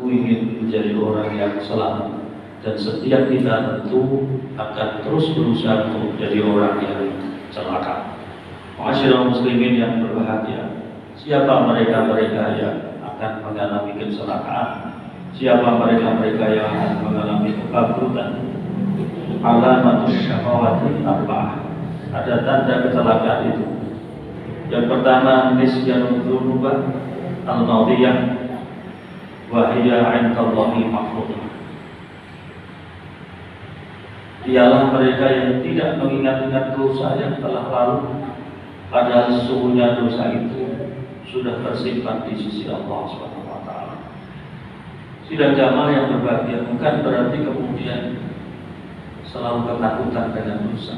ingin menjadi orang yang selamat, dan setiap kita tentu akan terus berusaha untuk menjadi orang yang celaka. Ma'asyiral muslimin yang berbahagia, siapa mereka-mereka yang akan mengalami kecelakaan? Siapa mereka-mereka yang akan mengalami kebangkrutan? Alamatus syaqawati arba'ah. Ada tanda kecelakaan itu. Yang pertama, nisyanul dzunubah al-madiyah wa hiya 'indallahi mahfudhah. Dialah mereka yang tidak mengingat-ingat dosa yang telah lalu, padahal sesungguhnya dosa itu sudah tersimpan di sisi Allah SWT. Sidang jamaah yang berbahagia, bukan berarti kemudian selalu ketakutan dengan dosa.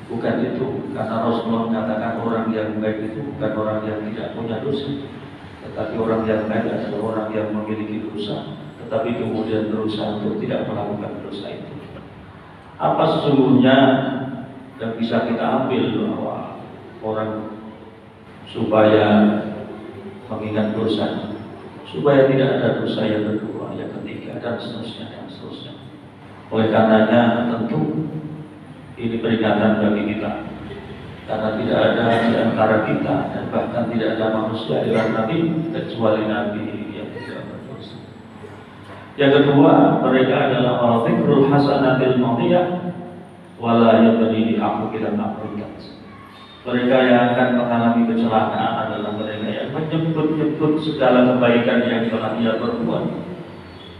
Bukan itu, karena Rasulullah mengatakan orang yang baik itu bukan orang yang tidak punya dosa, tetapi orang yang baik adalah orang yang memiliki dosa, tetapi kemudian berusaha untuk tidak melakukan dosa itu. Apa sesungguhnya yang bisa kita ambil bahwa orang supaya mengingat dosa, supaya tidak ada dosa yang kedua, yang ketiga, dan seterusnya, dan seterusnya. Oleh karenanya tentu ini peringatan bagi kita, karena tidak ada di antara kita dan bahkan tidak ada manusia di luar Nabi kecuali Nabi yang tidak berdosa. Yang kedua, mereka adalah al-dhikrul hasanatil madiyah wala yadri aku kita takutkan. Mereka yang akan mengalami kecelakaan adalah mereka yang menyebut-nyebut segala kebaikan yang telah ia perbuat,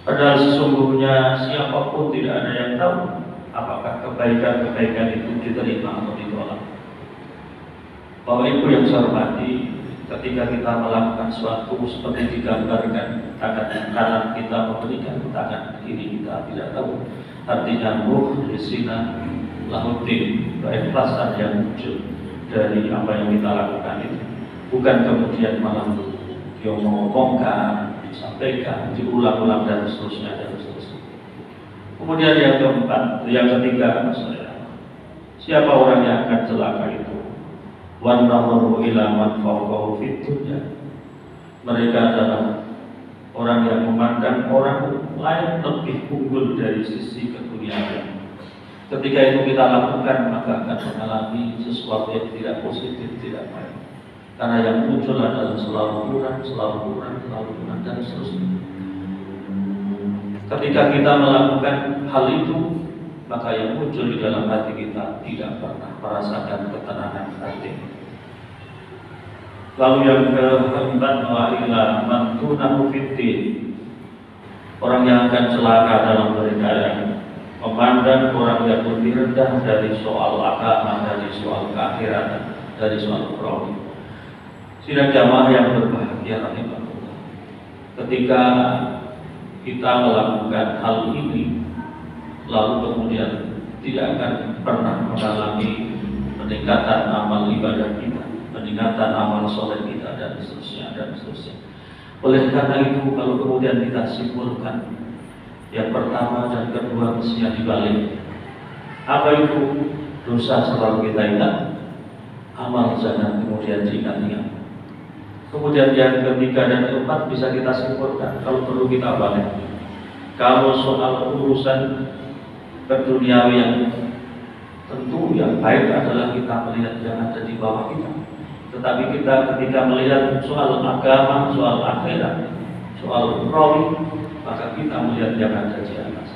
padahal sesungguhnya siapapun tidak ada yang tahu apakah kebaikan-kebaikan itu diterima atau ditolak. Bapak Ibu yang saya hormati, ketika kita melakukan suatu seperti digambarkan, tangan kanan kita memberikan, tangan kiri kita tidak tahu. Artinya mukhlisina lahuddin, keikhlasan yang muncul dari apa yang kita lakukan itu, bukan kemudian malah diomong-omongkan, disampaikan, diulang-ulang dan seterusnya dan seterusnya. Kemudian yang keempat, yang ketiga, siapa orang yang akan celaka itu? Wan nazaru ila man fawqahu fid dunya. Mereka adalah orang yang memandang orang lain lebih unggul dari sisi keduniaan. Ketika itu kita lakukan, maka akan mengalami sesuatu yang tidak positif, tidak baik. Karena yang muncul adalah selalu kurang, dan seterusnya. Ketika kita melakukan hal itu, maka yang muncul di dalam hati kita tidak pernah merasakan ketenangan hati. Lalu yang keempat, wa'ila mantunahu fiddin. Orang yang akan celaka dalam mereka yang memandang orang yang lebih rendah dari soal agama, dari soal keakhiran, dari soal perawi. Sidang jamaah yang berbahagia rahimahullah, ketika kita melakukan hal ini, lalu kemudian tidak akan pernah mengalami peningkatan amal ibadah kita, peningkatan amal soleh kita, dan seterusnya, dan seterusnya. Oleh karena itu, kalau kemudian kita simpulkan, yang pertama dan kedua mestinya dibalik. Apa itu? Dosa selalu kita ingat, amal jangan kemudian diingat-ingat. Kemudian yang ketiga dan keempat bisa kita simpulkan, kalau perlu kita balik. Kalau soal urusan keduniawi yang tentu yang baik adalah kita melihat yang ada di bawah kita. Tetapi kita ketika melihat soal agama, soal akhirat, soal roh, maka kita melihat yang ada di atas.